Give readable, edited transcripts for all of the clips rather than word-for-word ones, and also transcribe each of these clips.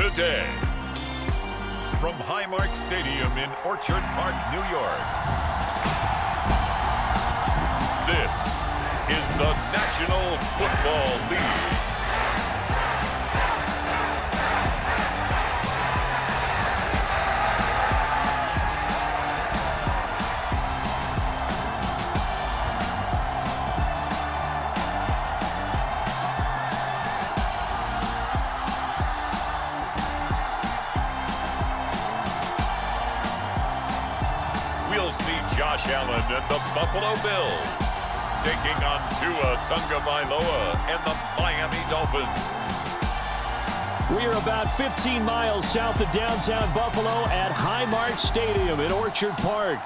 today. From Highmark Stadium in Orchard Park, New York, this is the National Football League. We'll see Josh Allen and the Buffalo Bills taking on Tua Tagovailoa and the Miami Dolphins. We are about 15 miles south of downtown Buffalo at Highmark Stadium in Orchard Park.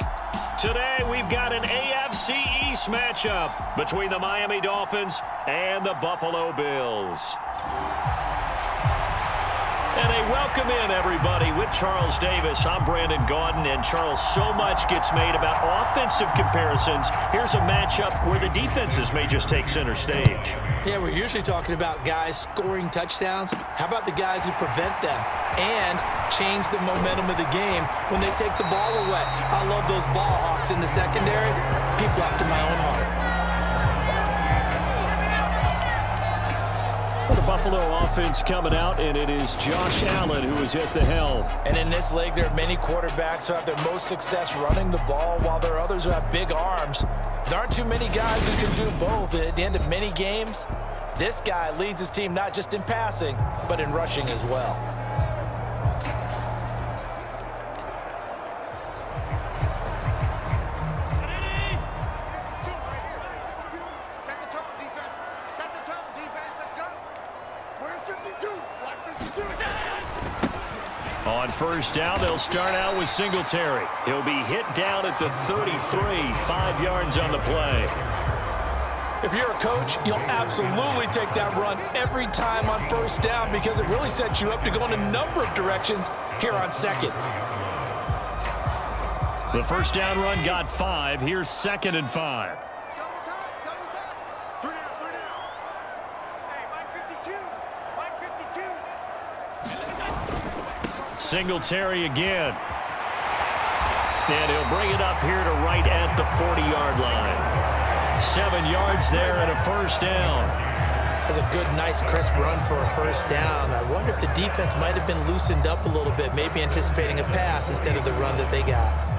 Today we've got an AFC East matchup between the Miami Dolphins and the Buffalo Bills. And a welcome in, everybody, with Charles Davis. I'm Brandon Gaudin, and Charles, so much gets made about offensive comparisons. Here's a matchup where the defenses may just take center stage. Yeah, we're usually talking about guys scoring touchdowns. How about the guys who prevent them and change the momentum of the game when they take the ball away? I love those ball hawks in the secondary. People after my own heart. The Buffalo offense coming out, and it is Josh Allen who is at the helm. And in this league, there are many quarterbacks who have their most success running the ball, while there are others who have big arms. There aren't too many guys who can do both. And at the end of many games, this guy leads his team not just in passing, but in rushing as well. On first down, they'll start out with Singletary. He'll be hit down at the 33, 5 yards on the play. If you're a coach, you'll absolutely take that run every time on first down because it really sets you up to go in a number of directions here on second. The first down run got 5. Here's 2nd and 5. Singletary again. And he'll bring it up here to right at the 40-yard line. 7 yards there and a first down. That's a good, nice, crisp run for a first down. I wonder if the defense might have been loosened up a little bit, maybe anticipating a pass instead of the run that they got.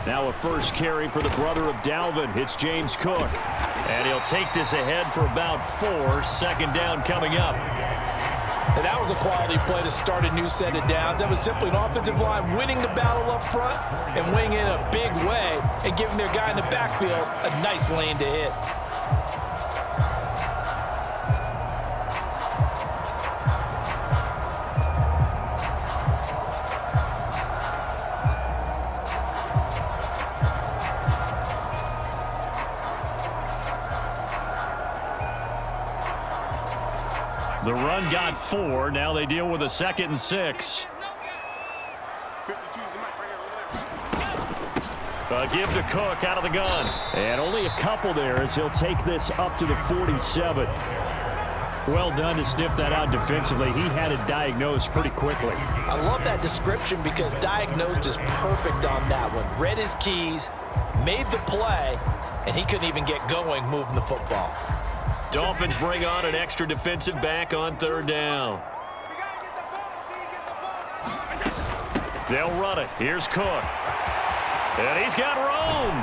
Now a first carry for the brother of Dalvin. It's James Cook. And he'll take this ahead for about 4. 2nd down coming up. And that was a quality play to start a new set of downs. That was simply an offensive line winning the battle up front and winning in a big way and giving their guy in the backfield a nice lane to hit. The run got 4. Now they deal with a 2nd and 6. Give to Cook out of the gun. And only a couple there as he'll take this up to the 47. Well done to sniff that out defensively. He had it diagnosed pretty quickly. I love that description because diagnosed is perfect on that one. Read his keys, made the play, and he couldn't even get going moving the football. Dolphins bring on an extra defensive back on 3rd down. They'll run it. Here's Cook. And he's got room.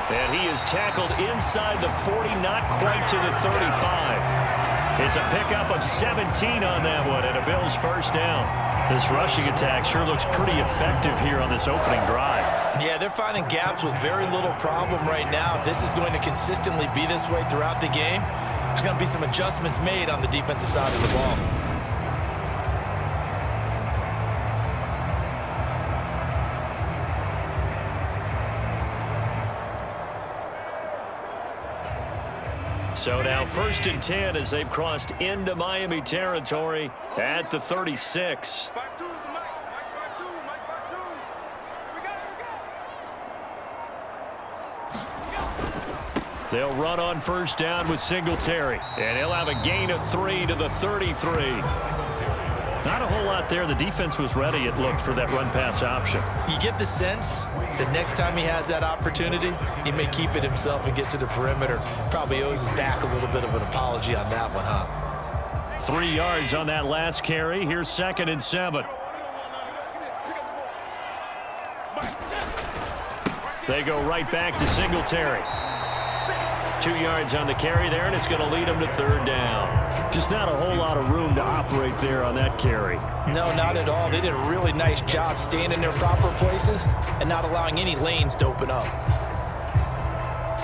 And he is tackled inside the 40, not quite to the 35. It's a pickup of 17 on that one and a Bills first down. This rushing attack sure looks pretty effective here on this opening drive. Yeah, they're finding gaps with very little problem right now. This is going to consistently be this way throughout the game. There's going to be some adjustments made on the defensive side of the ball. So now 1st and 10 as they've crossed into Miami territory at the 36. They'll run on first down with Singletary. And he'll have a gain of 3 to the 33. Not a whole lot there. The defense was ready, it looked, for that run-pass option. You get the sense that next time he has that opportunity, he may keep it himself and get to the perimeter. Probably owes his back a little bit of an apology on that one, huh? 3 yards on that last carry. Here's 2nd and 7. They go right back to Singletary. 2 yards on the carry there, and it's going to lead them to 3rd down. Just not a whole lot of room to operate there on that carry. No, not at all. They did a really nice job staying in their proper places and not allowing any lanes to open up.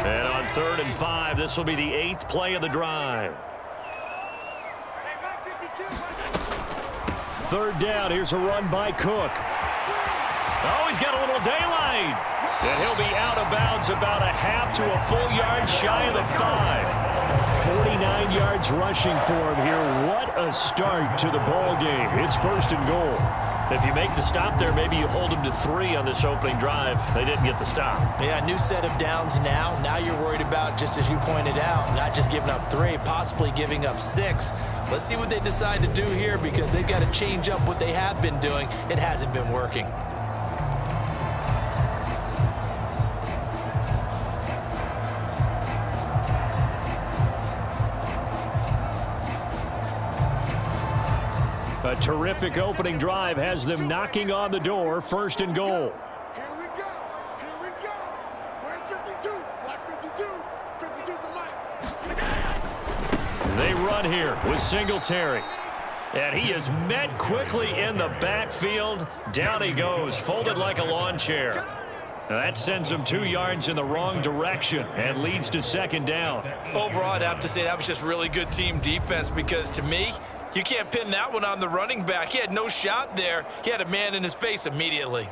And on 3rd and 5, this will be the 8th play of the drive. 3rd down, here's a run by Cook. Oh, he's got a little daylight. And he'll be out of bounds about a half to a full yard shy of the 5. 49 yards rushing for him here. What a start to the ball game. It's 1st and goal. If you make the stop there, maybe you hold them to 3 on this opening drive. They didn't get the stop. Yeah, new set of downs now. Now you're worried about, just as you pointed out, not just giving up 3, possibly giving up 6. Let's see what they decide to do here, because they've got to change up what they have been doing. It hasn't been working. A terrific opening drive has them knocking on the door. 1st and goal. Here we go. Here we go. Where's 52? Like 52? 52's the mic. They run here with Singletary. And he is met quickly in the backfield. Down he goes, folded like a lawn chair. Now that sends him 2 yards in the wrong direction and leads to 2nd down. Overall, I'd have to say that was just really good team defense, because to me, you can't pin that one on the running back. He had no shot there. He had a man in his face immediately.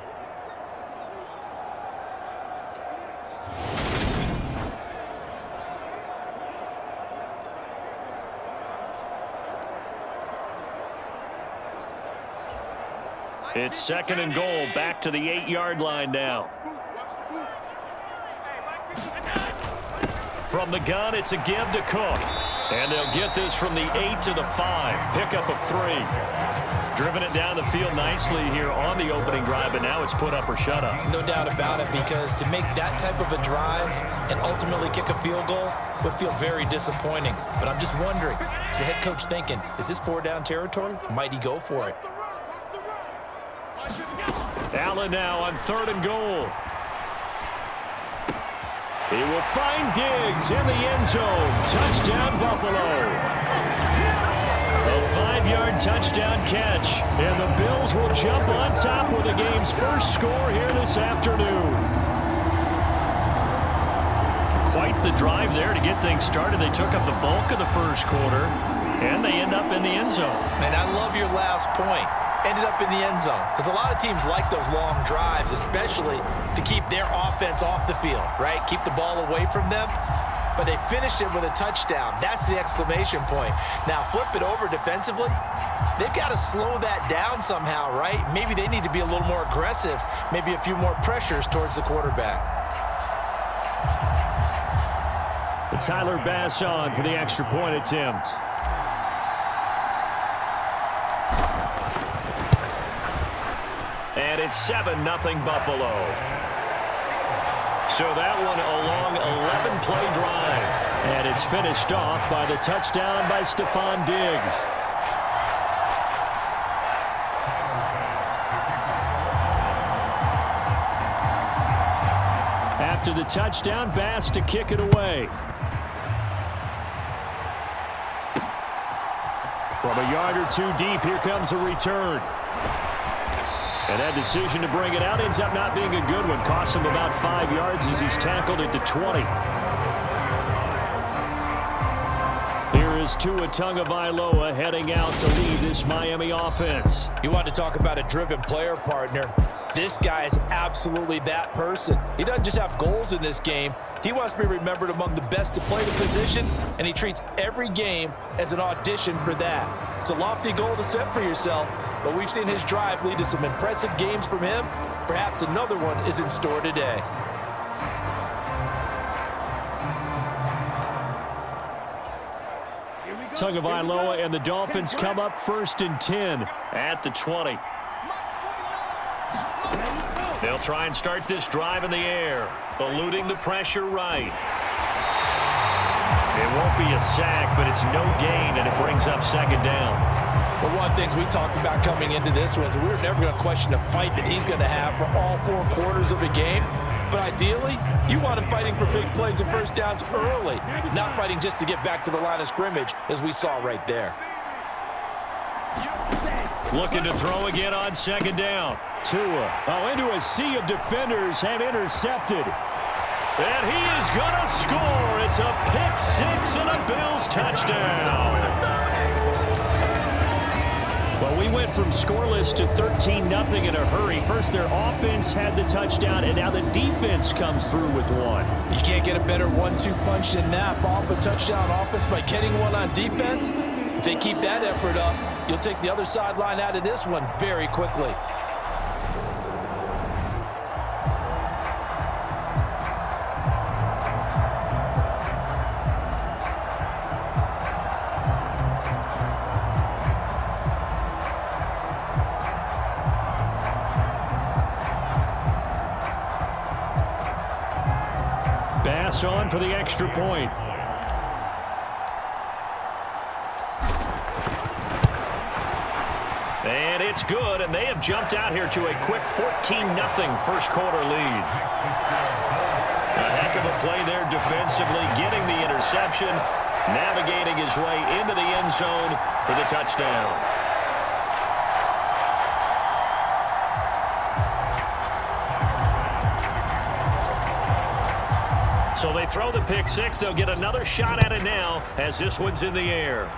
It's 2nd and goal, back to the 8-yard line now. From the gun, it's a give to Cook. And they'll get this from the 8 to the 5. Pickup of 3. Driven it down the field nicely here on the opening drive, and now it's put up or shut up. No doubt about it, because to make that type of a drive and ultimately kick a field goal would feel very disappointing. But I'm just wondering, is the head coach thinking, is this 4-down territory? Might he go for it? Allen now on 3rd and goal. He will find Diggs in the end zone. Touchdown, Buffalo. A 5-yard touchdown catch. And the Bills will jump on top with the game's first score here this afternoon. Quite the drive there to get things started. They took up the bulk of the first quarter, and they end up in the end zone. And I love your last point. Ended up in the end zone, because a lot of teams like those long drives, especially to keep their offense off the field, right? Keep the ball away from them. But they finished it with a touchdown. That's the exclamation point. Now flip it over defensively. They've got to slow that down somehow, right? Maybe they need to be a little more aggressive, maybe a few more pressures towards the quarterback. Tyler Bass on for the extra point attempt. And it's 7-0 Buffalo. So that one a long 11-play drive. And it's finished off by the touchdown by Stephon Diggs. After the touchdown, Bass to kick it away. From a yard or 2 deep, here comes a return. And that decision to bring it out ends up not being a good one. Costs him about 5 yards as he's tackled it to 20. Here is Tua Tagovailoa heading out to lead this Miami offense. You want to talk about a driven player, partner. This guy is absolutely that person. He doesn't just have goals in this game. He wants to be remembered among the best to play the position, and he treats every game as an audition for that. It's a lofty goal to set for yourself, but we've seen his drive lead to some impressive games from him. Perhaps another one is in store today. Tagovailoa and the Dolphins come up 1st and 10 at the 20. They'll try and start this drive in the air, eluding the pressure right. It won't be a sack, but it's no gain, and it brings up 2nd down. Well, one of the things we talked about coming into this was we were never going to question the fight that he's going to have for all 4 quarters of the game. But ideally, you want him fighting for big plays and first downs early, not fighting just to get back to the line of scrimmage, as we saw right there. Looking to throw again on 2nd down. Tua, into a sea of defenders and intercepted. And he is going to score. It's a pick 6 and a Bills touchdown. Well, we went from scoreless to 13-0 in a hurry. First, their offense had the touchdown, and now the defense comes through with one. You can't get a better 1-2 punch than that. Follow up a touchdown offense by getting one on defense. If they keep that effort up, you'll take the other sideline out of this one very quickly. Bass on for the extra point. And it's good, and they have jumped out here to a quick 14-0 first quarter lead. A heck of a play there defensively, getting the interception, navigating his way into the end zone for the touchdown. So they throw the pick 6. They'll get another shot at it now as this one's in the air.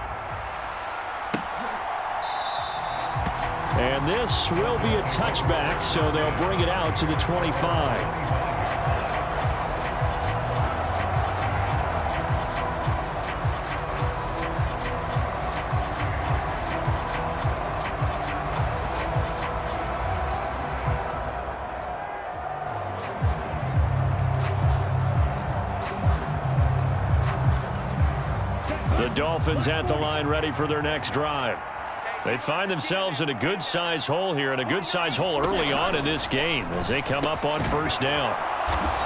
And this will be a touchback, so they'll bring it out to the 25. The Dolphins at the line, ready for their next drive. They find themselves in a good-sized hole here, and a good-sized hole early on in this game as they come up on 1st down.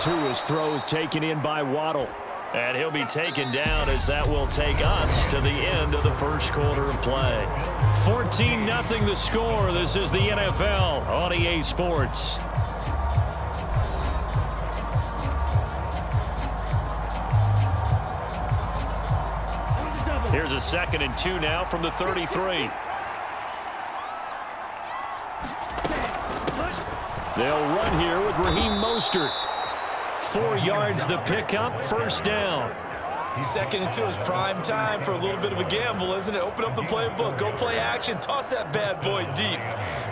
Tua's throw is taken in by Waddle, and he'll be taken down as that will take us to the end of the first quarter of play. 14-0 the score. This is the NFL on EA Sports. Here's a 2nd and 2 now from the 33. They'll run here with Raheem Mostert. 4 yards the pickup, 1st down. 2nd and 2 is prime time for a little bit of a gamble, isn't it? Open up the playbook, go play action, toss that bad boy deep.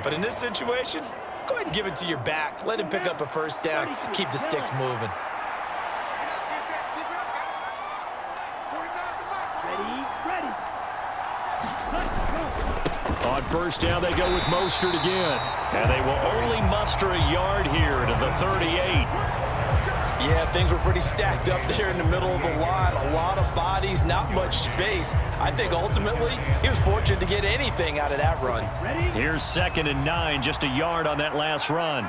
But in this situation, go ahead and give it to your back. Let him pick up a 1st down, keep the sticks moving. On 1st down, they go with Mostert again. And they will only muster a yard here to the 38. Yeah, things were pretty stacked up there in the middle of the line. A lot of bodies, not much space. I think ultimately he was fortunate to get anything out of that run. Here's 2nd and 9, just a yard on that last run.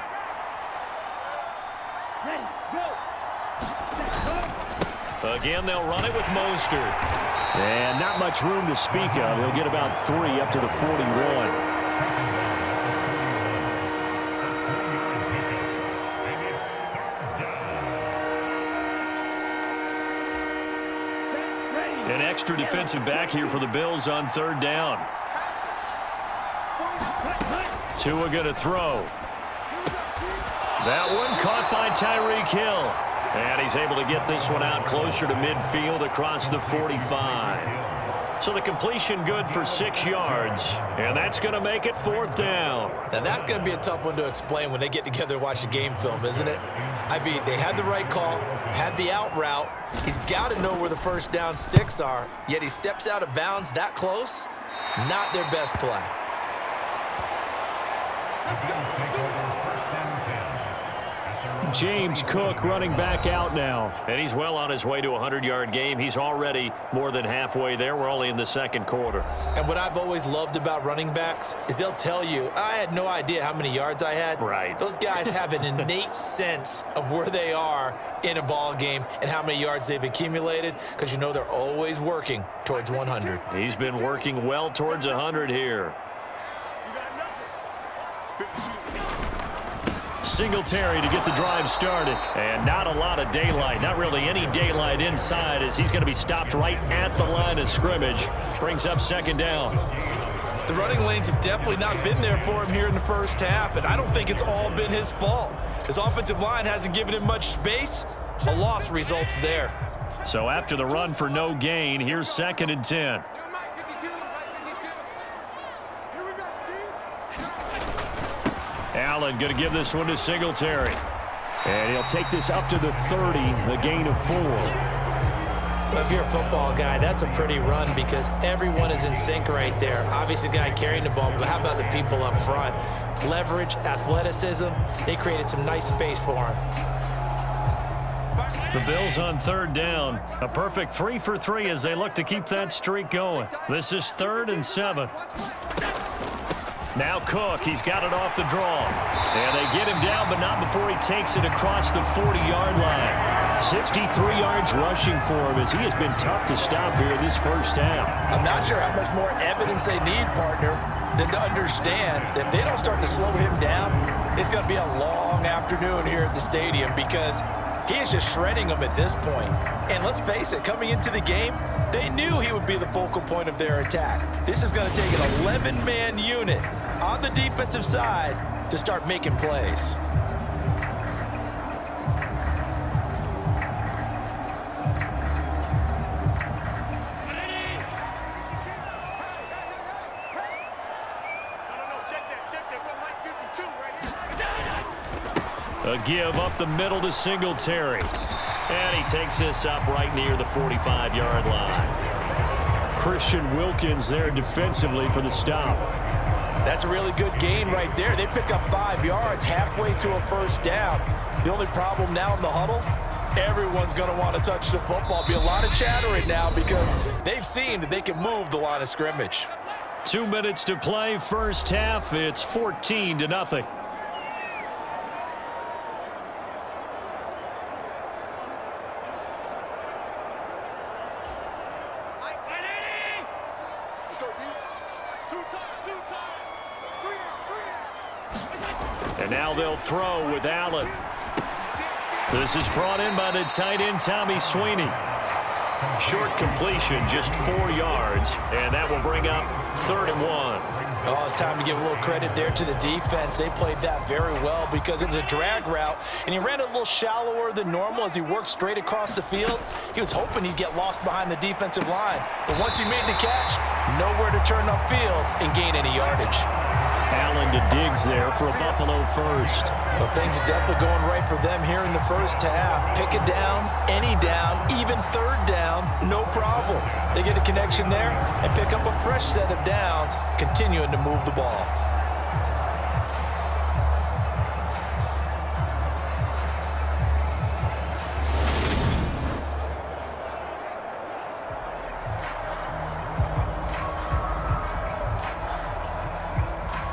Again, they'll run it with Mostert. And not much room to speak of. He'll get about 3 up to the 41. An extra defensive back here for the Bills on 3rd down. Tua going to throw. That one caught by Tyreek Hill. And he's able to get this one out closer to midfield across the 45. So the completion good for 6 yards. And that's going to make it 4th down. Now that's going to be a tough one to explain when they get together and watch the game film, isn't it? I mean, they had the right call, had the out route. He's got to know where the 1st down sticks are. Yet he steps out of bounds that close. Not their best play. James Cook running back out now. And he's well on his way to a 100-yard game. He's already more than halfway there. We're only in the second quarter. And what I've always loved about running backs is they'll tell you, I had no idea how many yards I had. Right. Those guys have an innate sense of where they are in a ball game and how many yards they've accumulated, because you know they're always working towards 100. He's been working well towards 100 here. Singletary to get the drive started. And not a lot of daylight. Not really any daylight inside, as he's going to be stopped right at the line of scrimmage. Brings up second down. The running lanes have definitely not been there for him here in the first half, and I don't think it's all been his fault. His offensive line hasn't given him much space. A loss results there. So after the run for no gain, here's 2nd and 10. Allen going to give this one to Singletary. And he'll take this up to the 30, a gain of 4. If you're a football guy, that's a pretty run because everyone is in sync right there. Obviously, the guy carrying the ball, but how about the people up front? Leverage, athleticism, they created some nice space for him. The Bills on 3rd down. A perfect 3 for 3 as they look to keep that streak going. This is 3rd and 7. Now Cook, he's got it off the draw. And they get him down, but not before he takes it across the 40-yard line. 63 yards rushing for him as he has been tough to stop here in this first half. I'm not sure how much more evidence they need, partner, than to understand that if they don't start to slow him down, it's going to be a long afternoon here at the stadium because he is just shredding them at this point. And let's face it, coming into the game, they knew he would be the focal point of their attack. This is going to take an 11-man unit on the defensive side to start making plays. A give up the middle to Singletary. And he takes this up right near the 45-yard line. Christian Wilkins there defensively for the stop. That's a really good gain right there. They pick up 5 yards halfway to a first down. The only problem now in the huddle, everyone's going to want to touch the football. Be a lot of chattering now because they've seen that they can move the line of scrimmage. 2 minutes to play, first half. It's 14-0. And now they'll throw with Allen. This is brought in by the tight end, Tommy Sweeney. Short completion, just 4 yards, and that will bring up 3rd and 1. Oh, it's time to give a little credit there to the defense. They played that very well because it was a drag route, and he ran it a little shallower than normal as he worked straight across the field. He was hoping he'd get lost behind the defensive line, but once he made the catch, nowhere to turn upfield and gain any yardage. Allen to Diggs there for a Buffalo first. Well, things are definitely going right for them here in the first half. Pick it down, any down, even 3rd down, no problem. They get a connection there and pick up a fresh set of downs, continuing to move the ball.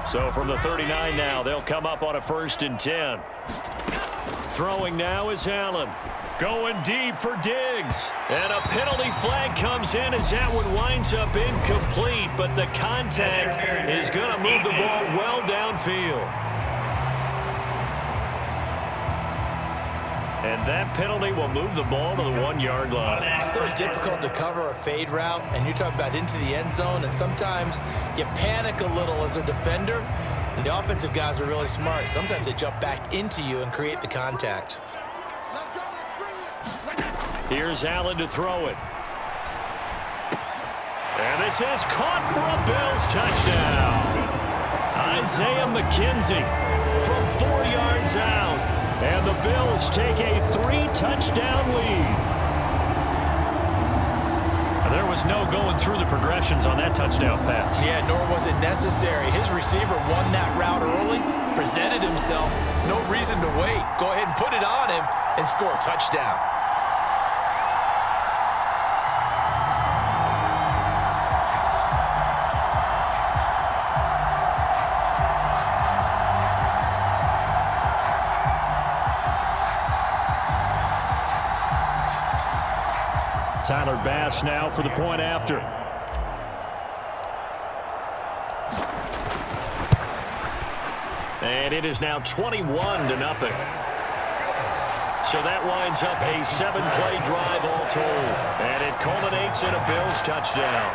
So from the 39 now, they'll come up on a 1st and 10. Throwing now is Allen. Going deep for Diggs. And a penalty flag comes in as that one winds up incomplete, but the contact is going to move the ball well downfield. And that penalty will move the ball to the 1-yard line. It's so difficult to cover a fade route, and you're talking about into the end zone, and sometimes you panic a little as a defender, and the offensive guys are really smart. Sometimes they jump back into you and create the contact. Here's Allen to throw it. And this is caught for a Bills touchdown. Isaiah McKenzie from 4 yards out. And the Bills take a 3-touchdown lead. And there was no going through the progressions on that touchdown pass. Yeah, nor was it necessary. His receiver won that route early, presented himself. No reason to wait. Go ahead and put it on him and score a touchdown. Tyler Bass now for the point after. And it is now 21-0. So that winds up a 7-play drive all told. And it culminates in a Bills touchdown.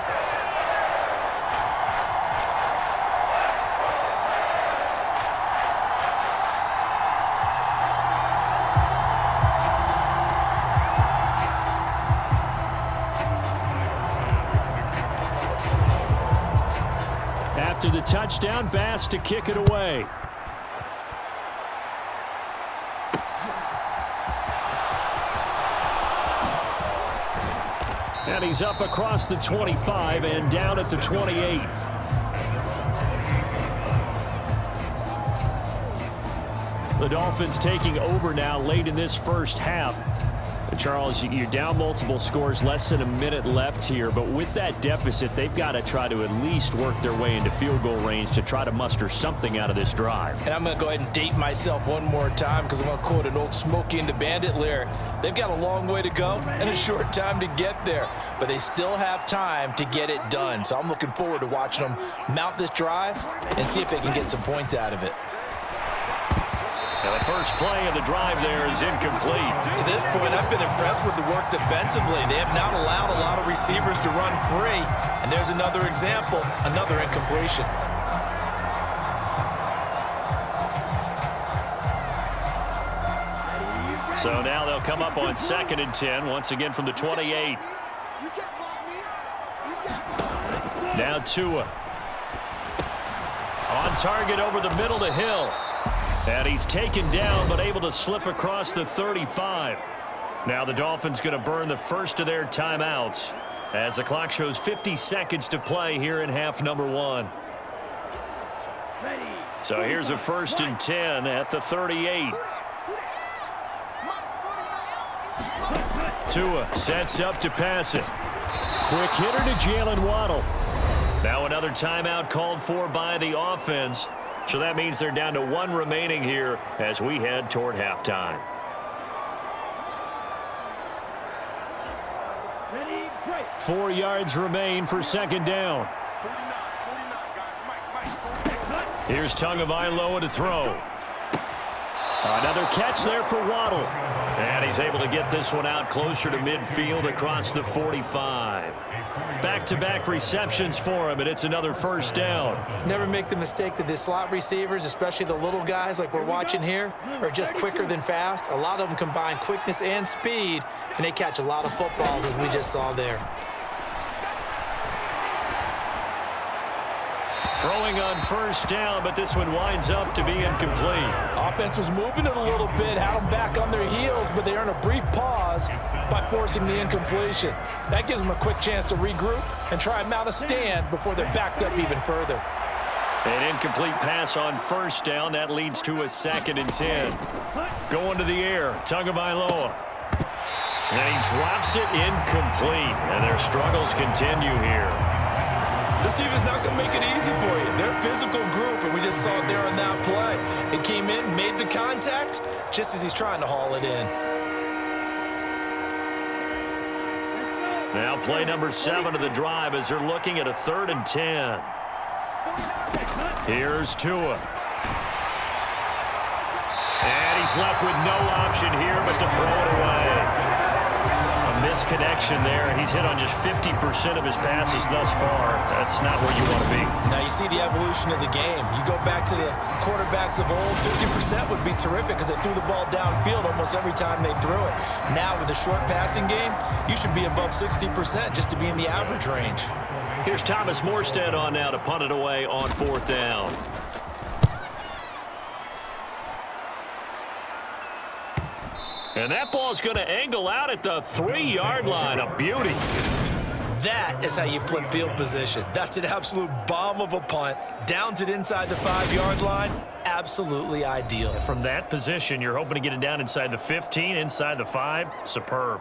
After the touchdown, Bass to kick it away. And he's up across the 25 and down at the 28. The Dolphins taking over now late in this first half. Charles, you're down multiple scores, less than a minute left here, but with that deficit, they've got to try to at least work their way into field goal range to try to muster something out of this drive. And I'm going to go ahead and date myself one more time because I'm going to quote an old Smokey and the Bandit lyric. They've got a long way to go and a short time to get there, but they still have time to get it done. So I'm looking forward to watching them mount this drive and see if they can get some points out of it. Now the first play of the drive there is incomplete. To this point, I've been impressed with the work defensively. They have not allowed a lot of receivers to run free. And there's another example, another incompletion. So now they'll come up on 2nd and 10, once again from the 28. Now Tua. On target over the middle to Hill. And he's taken down, but able to slip across the 35. Now the Dolphins going to burn the first of their timeouts as the clock shows 50 seconds to play here in half number 1. So here's a 1st and 10 at the 38. Tua sets up to pass it. Quick hitter to Jalen Waddle. Now another timeout called for by the offense. So that means they're down to 1 remaining here as we head toward halftime. Four yards remain for 2nd down. Here's Tagovailoa to throw. Another catch there for Waddle. And he's able to get this one out closer to midfield across the 45. Back-to-back receptions for him, and it's another 1st down. Never make the mistake that the slot receivers, especially the little guys like we're watching here, are just quicker than fast. A lot of them combine quickness and speed, and they catch a lot of footballs, as we just saw there. Throwing on 1st down, but this one winds up to be incomplete. Offense was moving it a little bit, had them back on their heels, but they earn a brief pause by forcing the incompletion. That gives them a quick chance to regroup and try and mount a stand before they're backed up even further. An incomplete pass on 1st down. That leads to a 2nd and 10. Going to the air, Tagovailoa. And he drops it incomplete. And their struggles continue here. This team is not going to make it easy for you. They're a physical group, and we just saw it there on that play. It came in, made the contact, just as he's trying to haul it in. Now play number 7 of the drive as they're looking at a 3rd and 10. Here's Tua. And he's left with no option here but to throw it away. Misconnection there. He's hit on just 50% of his passes thus far. That's not where you want to be. Now you see the evolution of the game. You go back to the quarterbacks of old, 50% would be terrific because they threw the ball downfield almost every time they threw it. Now with the short passing game, you should be above 60% just to be in the average range. Here's Thomas Morstead on now to punt it away on 4th down. And that ball's going to angle out at the 3-yard line. A beauty. That is how you flip field position. That's an absolute bomb of a punt. Downs it inside the 5-yard line. absolutely ideal. From that position, you're hoping to get it down inside the 15, inside the 5. Superb.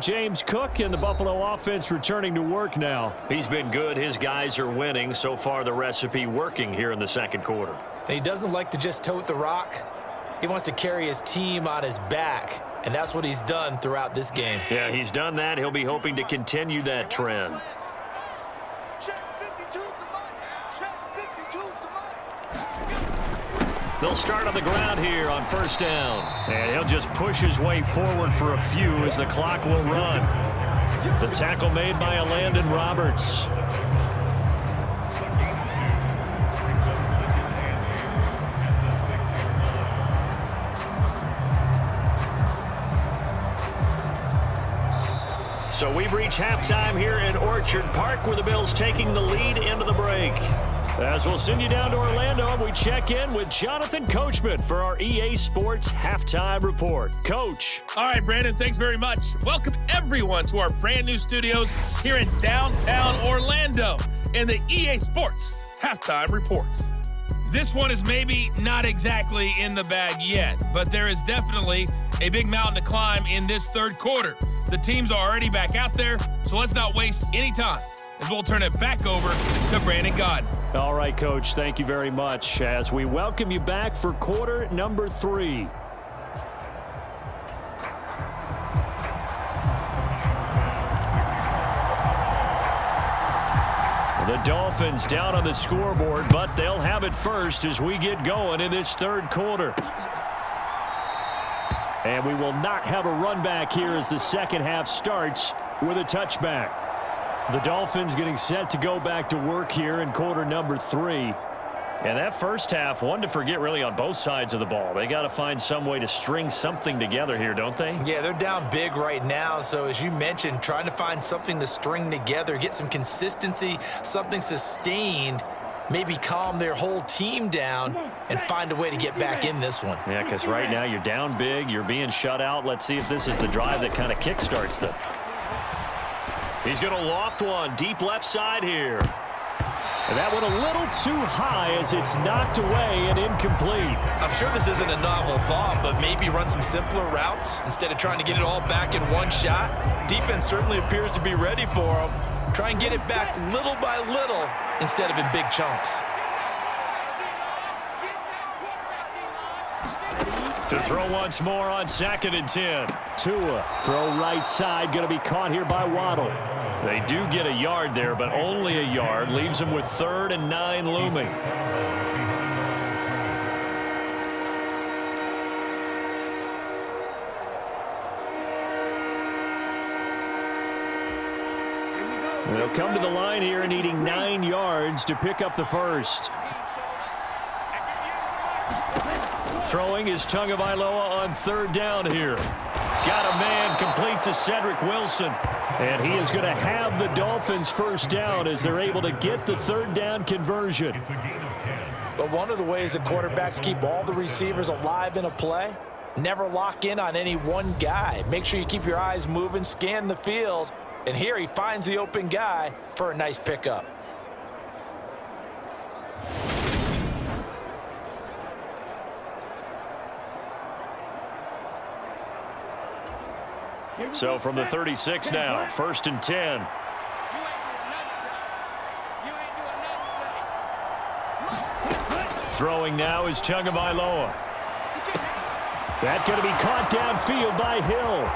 James Cook and the Buffalo offense returning to work now. He's been good. His guys are winning. So far, the recipe working here in the second quarter. And he doesn't like to just tote the rock. He wants to carry his team on his back, and that's what he's done throughout this game. Yeah, he's done that. He'll be hoping to continue that trend. They'll start on the ground here on first down. And he'll just push his way forward for a few as the clock will run. The tackle made by Landon Roberts. So we've reached halftime here in Orchard Park, where the Bills taking the lead into the break. As we'll send you down to Orlando, we check in with Jonathan Coachman for our EA Sports Halftime Report. Coach. All right, Brandon, thanks very much. Welcome, everyone, to our brand new studios here in downtown Orlando in the EA Sports Halftime Report. This one is maybe not exactly in the bag yet, but there is definitely a big mountain to climb in this third quarter. The teams are already back out there, so let's not waste any time, as we'll turn it back over to Brandon Gaudin. All right, Coach, thank you very much as we welcome you back for quarter number 3. The Dolphins down on the scoreboard, but they'll have it first as we get going in this third quarter. And we will not have a run back here as the second half starts with a touchback. The Dolphins getting set to go back to work here in quarter number 3. And that first half, one to forget really on both sides of the ball. They got to find some way to string something together here, don't they? Yeah, they're down big right now. So as you mentioned, trying to find something to string together, get some consistency, something sustained, maybe calm their whole team down and find a way to get back in this one. Yeah, because right now you're down big, you're being shut out. Let's see if this is the drive that kind of kickstarts them. He's going to loft one deep left side here. And that one a little too high as it's knocked away and incomplete. I'm sure this isn't a novel thought, but maybe run some simpler routes instead of trying to get it all back in one shot. Defense certainly appears to be ready for him. Try and get it back little by little instead of in big chunks. To throw once more on 2nd and 10. Tua, throw right side, going to be caught here by Waddle. They do get a yard there, but only a yard. Leaves them with 3rd and 9 looming. They'll come to the line here needing 9 yards to pick up the first. Throwing is Tagovailoa on 3rd down here. Got a man complete to Cedric Wilson. And he is going to have the Dolphins first down as they're able to get the 3rd down conversion. But one of the ways that quarterbacks keep all the receivers alive in a play, never lock in on any one guy. Make sure you keep your eyes moving, scan the field. And here he finds the open guy for a nice pickup. So from the 36 now, 1st and 10. Throwing now is Tagovailoa. That's going to be caught downfield by Hill.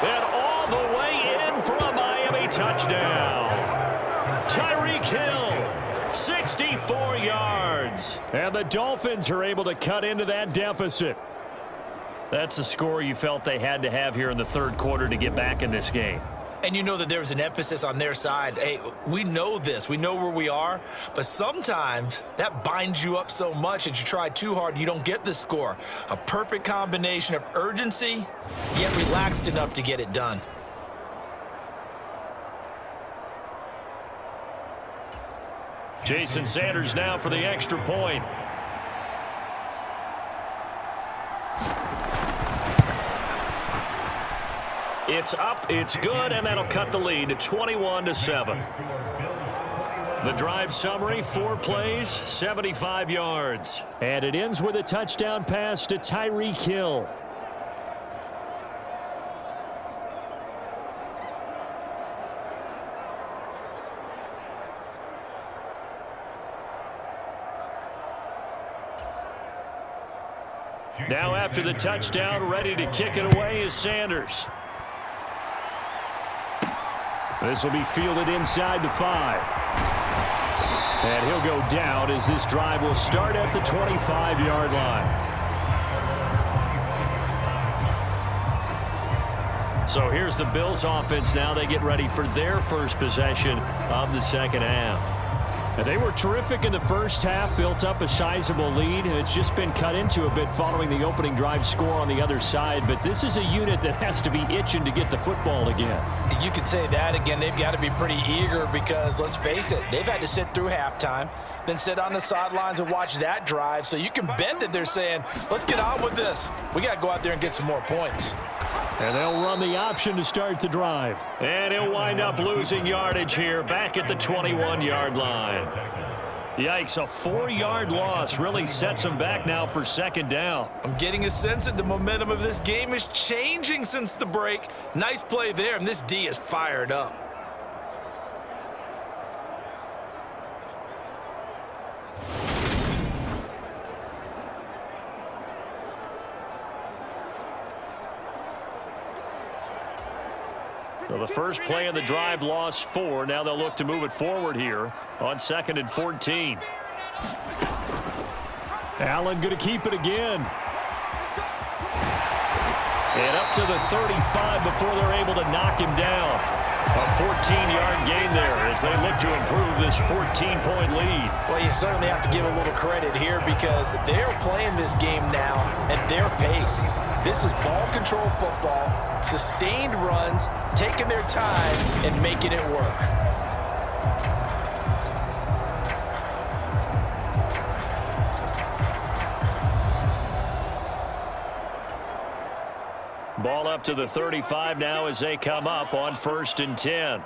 And all the way in for a Miami touchdown. Tyreek Hill, 64 yards. And the Dolphins are able to cut into that deficit. That's a score you felt they had to have here in the third quarter to get back in this game. And you know that there was an emphasis on their side. Hey, we know this. We know where we are. But sometimes that binds you up so much that you try too hard, you don't get the score. A perfect combination of urgency, yet relaxed enough to get it done. Jason Sanders now for the extra point. It's up, it's good, and that'll cut the lead to 21-7. The drive summary, 4 plays, 75 yards. And it ends with a touchdown pass to Tyreek Hill. Now after the touchdown, ready to kick it away is Sanders. This will be fielded inside the 5. And he'll go down as this drive will start at the 25-yard line. So here's the Bills offense now. They get ready for their first possession of the second half. And they were terrific in the first half, built up a sizable lead, and it's just been cut into a bit following the opening drive score on the other side. But this is a unit that has to be itching to get the football again. You could say that again. They've got to be pretty eager because, let's face it, they've had to sit through halftime, then sit on the sidelines and watch that drive. So you can bet that they're saying, let's get on with this. We got to go out there and get some more points. And they'll run the option to start the drive. And he'll wind up losing yardage here back at the 21-yard line. Yikes, a 4-yard loss really sets him back now for second down. I'm getting a sense that the momentum of this game is changing since the break. Nice play there, and this D is fired up. So the first play of the drive lost 4. Now they'll look to move it forward here on 2nd and 14. Allen going to keep it again. And up to the 35 before they're able to knock him down. A 14-yard gain there as they look to improve this 14-point lead. Well, you certainly have to give a little credit here because they're playing this game now at their pace. This is ball control football, sustained runs, taking their time and making it work. Ball up to the 35 now as they come up on 1st and 10.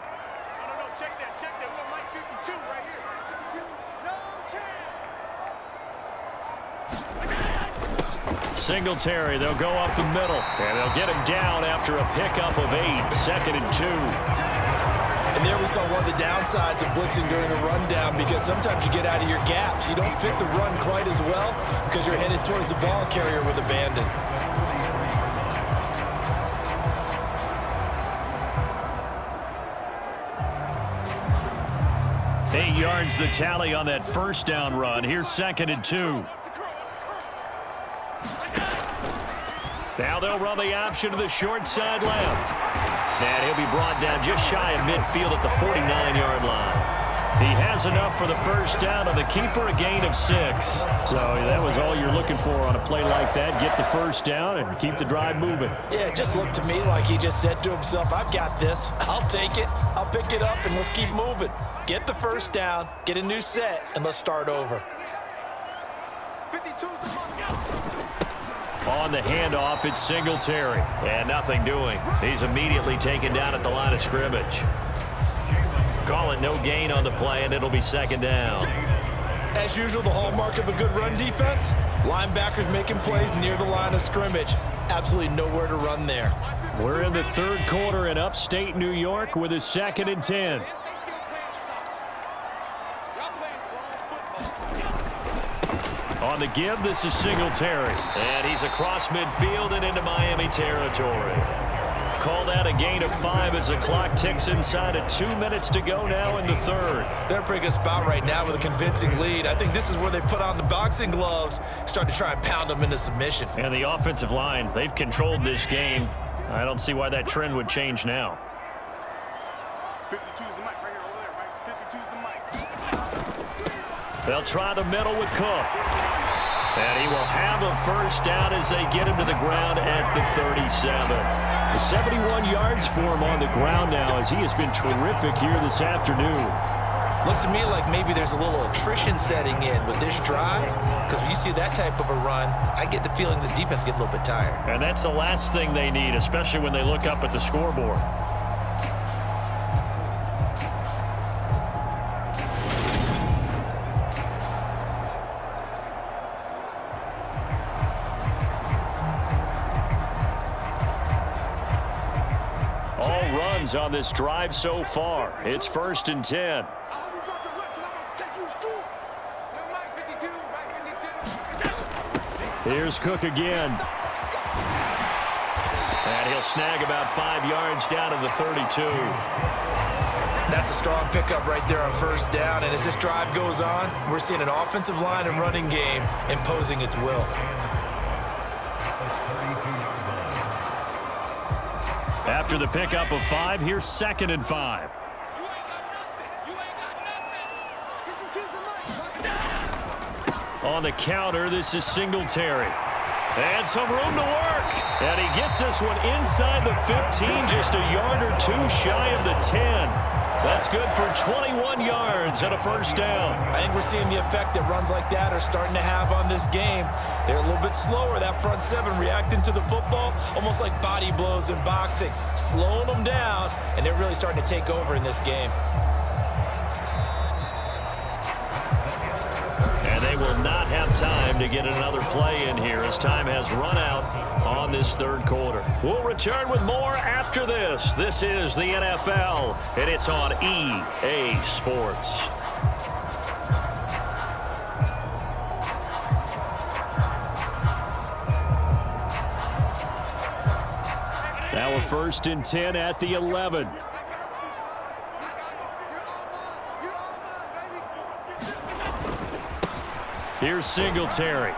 Check that. We got Mike 52 right here. No 10. Singletary, they'll go up the middle. And they'll get him down after a pickup of 8. 2nd and 2. And there we saw one of the downsides of blitzing during a rundown because sometimes you get out of your gaps. You don't fit the run quite as well because you're headed towards the ball carrier with abandon. 8 yards the tally on that first down run. Here's 2nd and 2. Now they'll run the option to the short side left. And he'll be brought down just shy of midfield at the 49-yard line. He has enough for the first down on the keeper, a gain of 6. So that was all you're looking for on a play like that. Get the first down and keep the drive moving. Yeah, it just looked to me like he just said to himself, I've got this. I'll take it. I'll pick it up, and let's keep moving. Get the first down, get a new set, and let's start over. 52's the mark. On the handoff, it's Singletary. And nothing doing. He's immediately taken down at the line of scrimmage. Call it no gain on the play, and it'll be 2nd down. As usual, the hallmark of a good run defense, linebackers making plays near the line of scrimmage. Absolutely nowhere to run there. We're in the 3rd quarter in upstate New York with a 2nd and 10. On the give, this is Singletary. And he's across midfield and into Miami territory. Called out a gain of 5 as the clock ticks inside of 2 minutes to go now in the 3rd. They're in a pretty good spot right now with a convincing lead. I think this is where they put on the boxing gloves, start to try and pound them into submission. And the offensive line, they've controlled this game. I don't see why that trend would change now. 52's the mic right here over there, right? 52's the mic. They'll try the middle with Cook. And he will have a first down as they get him to the ground at the 37. 71 yards for him on the ground now as he has been terrific here this afternoon. Looks to me like maybe there's a little attrition setting in with this drive because when you see that type of a run, I get the feeling the defense gets a little bit tired. And that's the last thing they need, especially when they look up at the scoreboard. downs on this drive so far. It's 1st and 10. Here's Cook again. And he'll snag about 5 yards down to the 32. That's a strong pickup right there on 1st down. And as this drive goes on, we're seeing an offensive line and running game imposing its will. After the pickup of 5, here's 2nd and 5. On the counter, this is Singletary. And some room to work. And he gets this one inside the 15, just a yard or 2 shy of the 10. That's good for 21 yards and a 1st down. I think we're seeing the effect that runs like that are starting to have on this game. They're a little bit slower, that front 7 reacting to the football, almost like body blows in boxing, slowing them down, and they're really starting to take over in this game. And they will not have time to get another play in here as time has run out on this 3rd quarter. We'll return with more after this. This is the NFL, and it's on EA Sports. Now a 1st and 10 at the 11. Here's Singletary.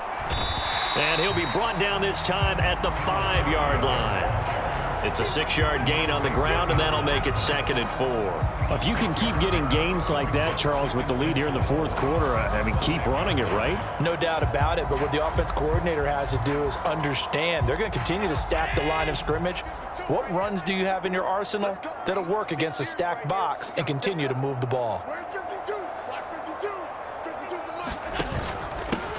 And he'll be brought down this time at the 5-yard line. It's a 6-yard gain on the ground, and that'll make it 2nd and 4. If you can keep getting gains like that, Charles, with the lead here in the 4th quarter, I mean, keep running it, right? No doubt about it, but what the offense coordinator has to do is understand they're going to continue to stack the line of scrimmage. What runs do you have in your arsenal that'll work against a stacked box and continue to move the ball? Where's 52? Watch 52. 52's the line.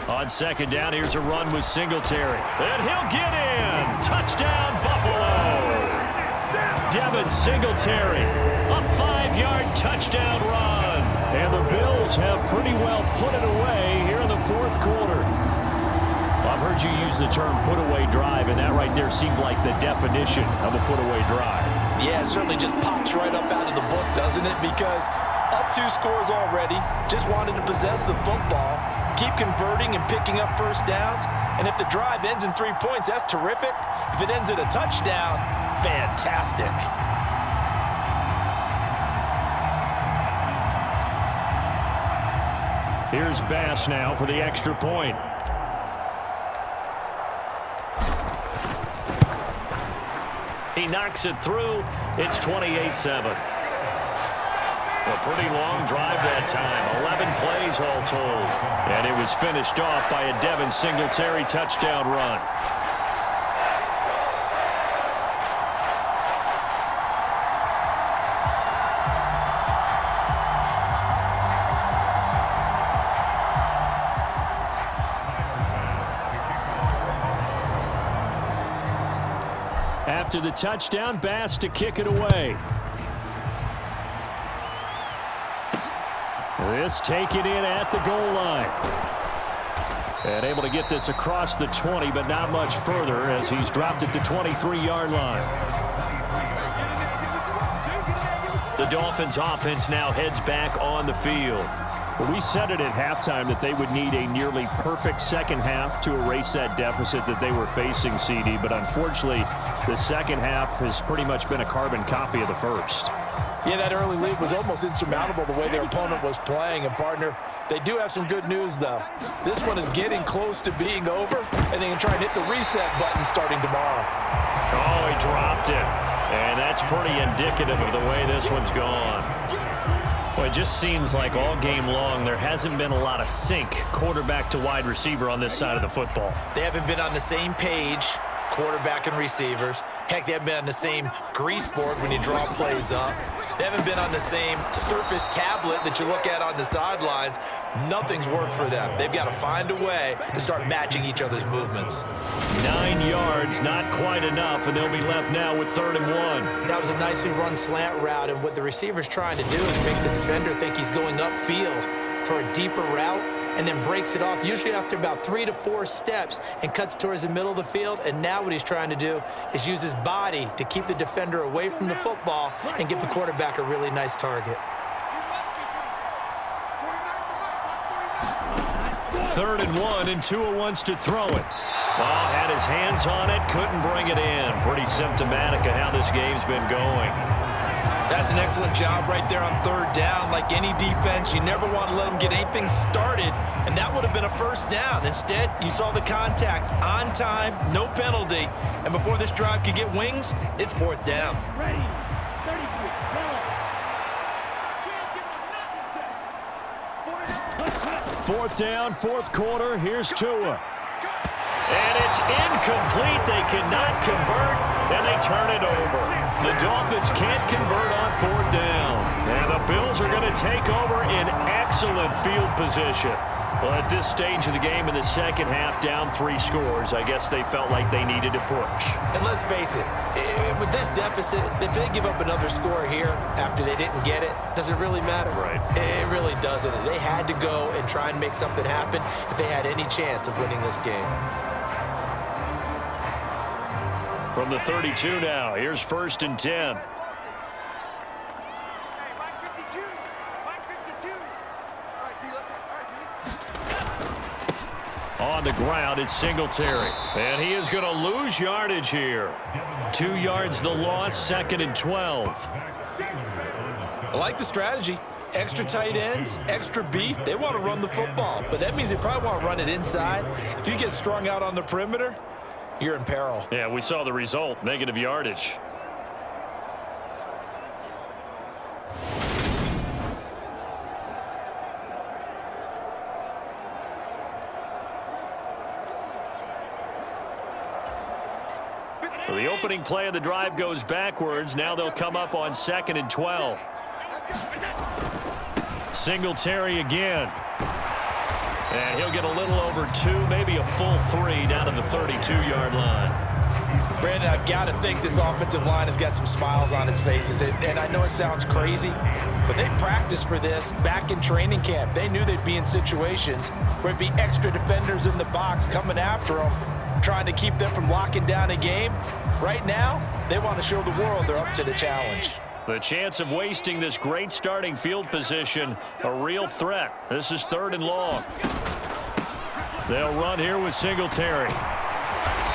On 2nd down, here's a run with Singletary. And he'll get in. Touchdown, Buffalo. Devin Singletary, a 5-yard touchdown run. And the Bills have pretty well put it away here in the 4th quarter. Well, I've heard you use the term put-away drive, and that right there seemed like the definition of a put-away drive. Yeah, it certainly just pops right up out of the book, doesn't it? Because up 2 scores already, just wanted to possess the football, keep converting and picking up 1st downs. And if the drive ends in 3 points, that's terrific. If it ends in a touchdown, fantastic. Here's Bass now for the extra point. He knocks it through. It's 28-7. A pretty long drive that time. 11 plays all told. And it was finished off by a Devin Singletary touchdown run. After the touchdown, Bass to kick it away. This taken in at the goal line. And able to get this across the 20, but not much further as he's dropped it to 23-yard line. The Dolphins offense now heads back on the field. Well, we said it at halftime that they would need a nearly perfect second half to erase that deficit that they were facing, CD. But unfortunately, the second half has pretty much been a carbon copy of the first. Yeah, that early lead was almost insurmountable the way their opponent was playing. And, partner, they do have some good news, though. This one is getting close to being over, and they can try and hit the reset button starting tomorrow. Oh, he dropped it. And that's pretty indicative of the way this one's gone. Well, it just seems like all game long there hasn't been a lot of sync quarterback to wide receiver on this side of the football. They haven't been on the same page, quarterback and receivers. Heck, they haven't been on the same grease board when you draw plays up. They haven't been on the same surface tablet that you look at on the sidelines. Nothing's worked for them. They've got to find a way to start matching each other's movements. 9 yards, not quite enough, and they'll be left now with 3rd and 1. That was a nicely run slant route, and what the receiver's trying to do is make the defender think he's going upfield for a deeper route. and then breaks it off, usually after about 3 to 4 steps, and cuts towards the middle of the field. And now what he's trying to do is use his body to keep the defender away from the football and give the quarterback a really nice target. 3rd and 1, and Tua wants to throw it. Ball had his hands on it, couldn't bring it in. Pretty symptomatic of how this game's been going. That's an excellent job right there on 3rd down. Like any defense, you never want to let them get anything started, and that would have been a 1st down. Instead, you saw the contact on time, no penalty, and before this drive could get wings, it's 4th down. Ready. 4th down, 4th quarter. Here's Tua. And it's incomplete. They cannot convert, and they turn it over. The Dolphins can't convert on 4th down. And the Bills are going to take over in excellent field position. Well, at this stage of the game in the second half, down 3 scores, I guess they felt like they needed to push. And let's face it, with this deficit, if they give up another score here after they didn't get it, does it really matter? Right. It really doesn't. They had to go and try and make something happen if they had any chance of winning this game. From the 32 now, here's 1st and 10. On the ground, it's Singletary. And he is going to lose yardage here. 2 yards the loss, 2nd and 12. I like the strategy. Extra tight ends, extra beef. They want to run the football, but that means they probably want to run it inside. If you get strung out on the perimeter, you're in peril. Yeah, we saw the result, negative yardage. So the opening play of the drive goes backwards. Now they'll come up on 2nd and 12. Singletary again. And he'll get a little over 2, maybe a full 3 down to the 32-yard line. Brandon, I've got to think this offensive line has got some smiles on its faces. And I know it sounds crazy, but they practiced for this back in training camp. They knew they'd be in situations where it'd be extra defenders in the box coming after them, trying to keep them from locking down a game. Right now, they want to show the world they're up to the challenge. The chance of wasting this great starting field position, a real threat. This is 3rd and long. They'll run here with Singletary.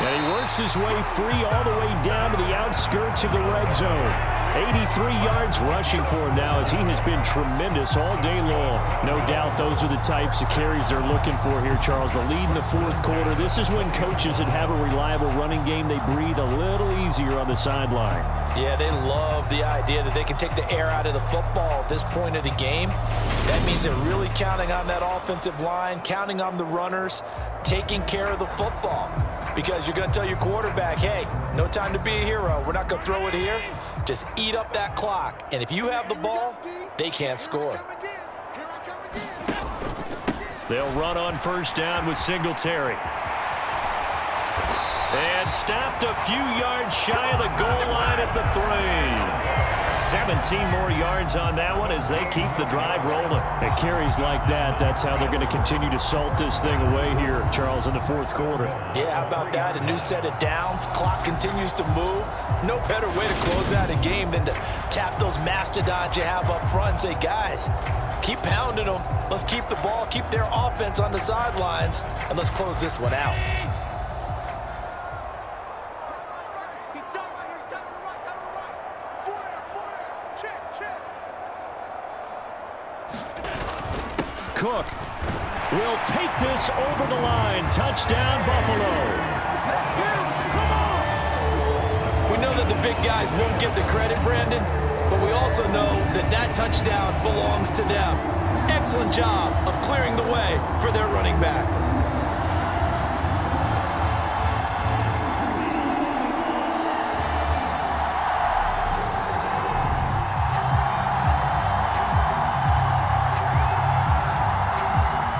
And he works his way free all the way down to the outskirts of the red zone. 83 yards rushing for him now as he has been tremendous all day long. No doubt those are the types of carries they're looking for here, Charles. The lead in the 4th quarter. This is when coaches that have a reliable running game, they breathe a little easier on the sideline. Yeah, they love the idea that they can take the air out of the football at this point of the game. That means they're really counting on that offensive line, counting on the runners, taking care of the football. Because you're going to tell your quarterback, hey, no time to be a hero. We're not going to throw it here. Just eat up that clock. And if you have the ball, they can't score. They'll run on 1st down with Singletary. And stopped a few yards shy of the goal line at the 3. 17 more yards on that one as they keep the drive rolling. It carries like that. That's how they're going to continue to salt this thing away here, Charles, in the 4th quarter. Yeah, how about that? A new set of downs. Clock continues to move. No better way to close out a game than to tap those mastodons you have up front and say, guys, keep pounding them. Let's keep the ball, keep their offense on the sidelines, and let's close this one out. Cook will take this over the line. Touchdown, Buffalo. We know that the big guys won't get the credit, Brandon, but we also know that that touchdown belongs to them. Excellent job of clearing the way for their running back.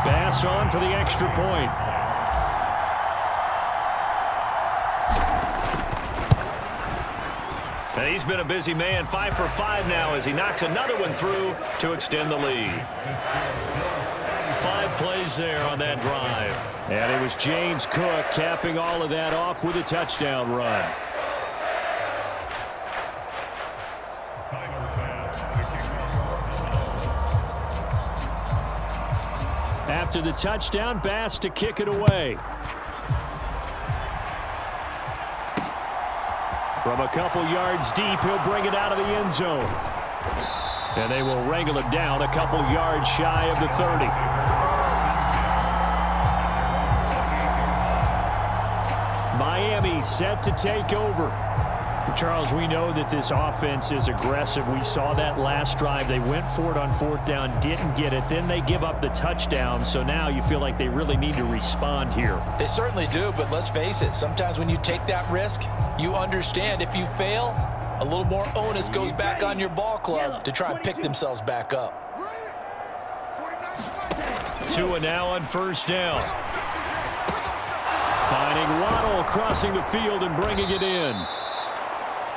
Bass on for the extra point. And he's been a busy man, 5 for 5 now as he knocks another one through to extend the lead. 5 plays there on that drive. And it was James Cook capping all of that off with a touchdown run. After the touchdown, Bass to kick it away. From a couple yards deep, he'll bring it out of the end zone. And they will wrangle it down a couple yards shy of the 30. Miami set to take over. Charles, we know that this offense is aggressive. We saw that last drive. They went for it on 4th down, didn't get it. Then they give up the touchdown. So now you feel like they really need to respond here. They certainly do, but let's face it. Sometimes when you take that risk, you understand if you fail, a little more onus goes back on your ball club to try and pick themselves back up. Tua now on 1st down. Finding Waddle crossing the field and bringing it in.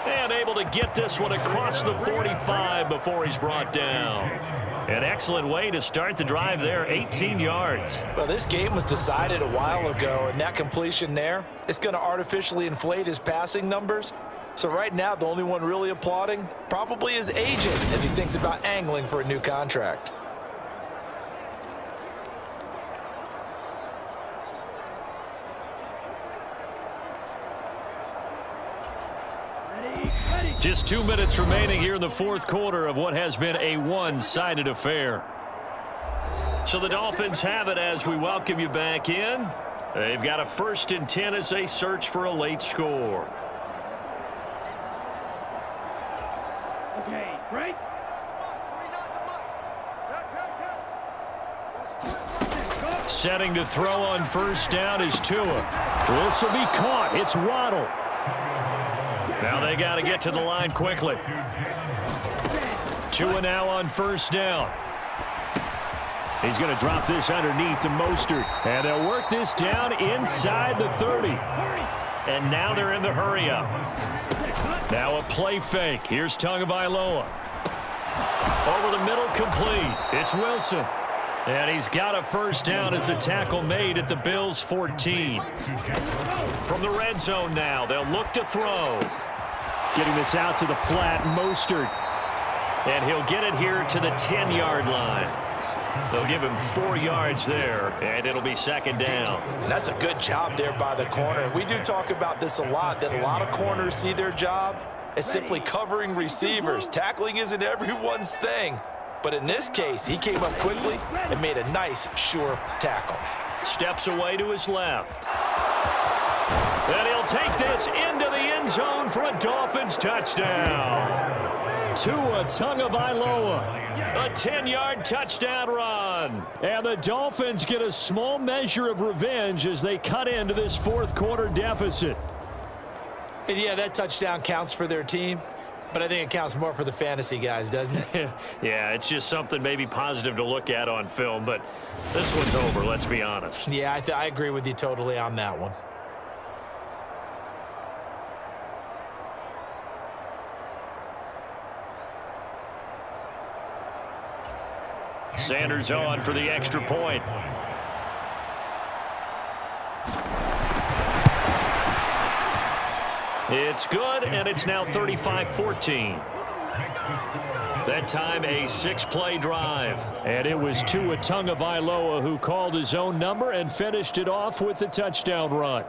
And able to get this one across the 45 before he's brought down. An excellent way to start the drive there, 18 yards. Well, this game was decided a while ago, and that completion there, it's going to artificially inflate his passing numbers. So right now, the only one really applauding probably his agent as he thinks about angling for a new contract. Just 2 minutes remaining here in the 4th quarter of what has been a one-sided affair. So the Dolphins have it as we welcome you back in. They've got a 1st and 10 as they search for a late score. Okay, right? Setting to throw on 1st down is Tua. This will be caught. It's Waddle. Now they got to get to the line quickly. Tua now on 1st down. He's going to drop this underneath to Mostert. And they'll work this down inside the 30. And now they're in the hurry up. Now a play fake. Here's Tagovailoa. Over the middle, complete. It's Wilson. And he's got a 1st down as a tackle made at the Bills' 14. From the red zone now, they'll look to throw. Getting this out to the flat, Mostert. And he'll get it here to the 10-yard line. They'll give him 4 yards there, and it'll be 2nd down. And that's a good job there by the corner. We do talk about this a lot, that a lot of corners see their job as simply covering receivers. Tackling isn't everyone's thing. But in this case, he came up quickly and made a nice, sure tackle. Steps away to his left. And he'll take this into the end zone for a Dolphins touchdown. Tua Tagovailoa. A 10-yard touchdown run. And the Dolphins get a small measure of revenge as they cut into this 4th quarter deficit. And yeah, that touchdown counts for their team. But I think it counts more for the fantasy guys, doesn't it? Yeah, it's just something maybe positive to look at on film, but this one's over, let's be honest. Yeah, I agree with you totally on that one. Sanders on for the extra point. It's good, and it's now 35-14. That time a 6-play drive. And it was Tua Tagovailoa who called his own number and finished it off with the touchdown run.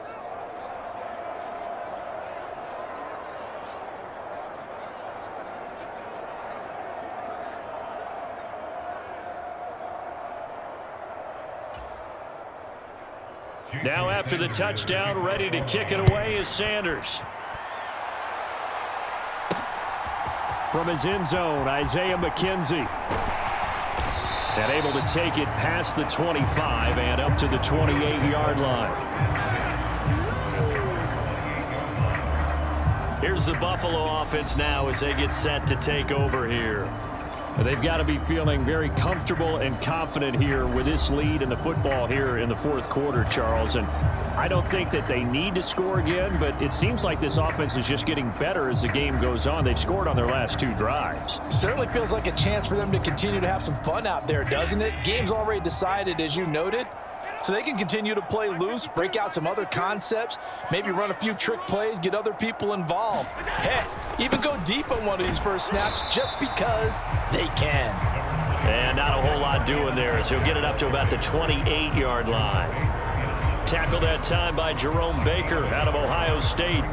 Now after the touchdown, ready to kick it away is Sanders. From his end zone, Isaiah McKenzie. And able to take it past the 25 and up to the 28-yard line. Here's the Buffalo offense now as they get set to take over here. They've got to be feeling very comfortable and confident here with this lead in the football here in the fourth quarter, Charles. And I don't think that they need to score again, but it seems like this offense is just getting better as the game goes on. They've scored on their last 2 drives. Certainly feels like a chance for them to continue to have some fun out there, doesn't it? Game's already decided, as you noted. So they can continue to play loose, break out some other concepts, maybe run a few trick plays, get other people involved. Heck, even go deep on one of these first snaps just because they can. And not a whole lot doing there as he'll get it up to about the 28-yard line. Tackled that time by Jerome Baker out of Ohio State.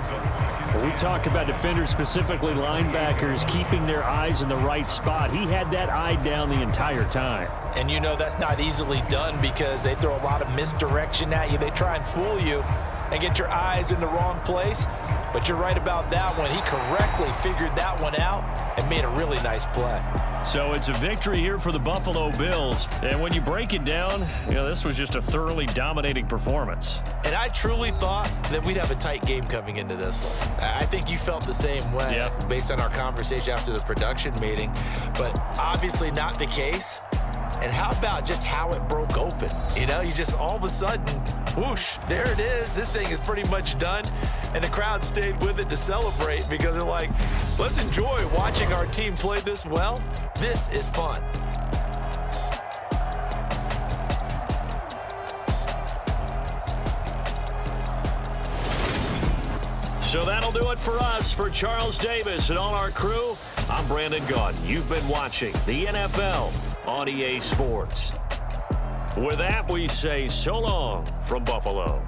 When we talk about defenders, specifically linebackers, keeping their eyes in the right spot, he had that eye down the entire time. And you know that's not easily done because they throw a lot of misdirection at you. They try and fool you and get your eyes in the wrong place. But you're right about that one. He correctly figured that one out and made a really nice play. So it's a victory here for the Buffalo Bills. And when you break it down, this was just a thoroughly dominating performance. And I truly thought that we'd have a tight game coming into this one. I think you felt the same way based on our conversation after the production meeting. But obviously not the case. And how about just how it broke open? You just all of a sudden, whoosh, there it is. This thing is pretty much done. And the crowd stayed with it to celebrate because they're like, let's enjoy watching our team play this well. This is fun. So that'll do it for us. For Charles Davis and all our crew, I'm Brandon Gaudin. You've been watching the NFL on EA Sports. With that, we say so long from Buffalo.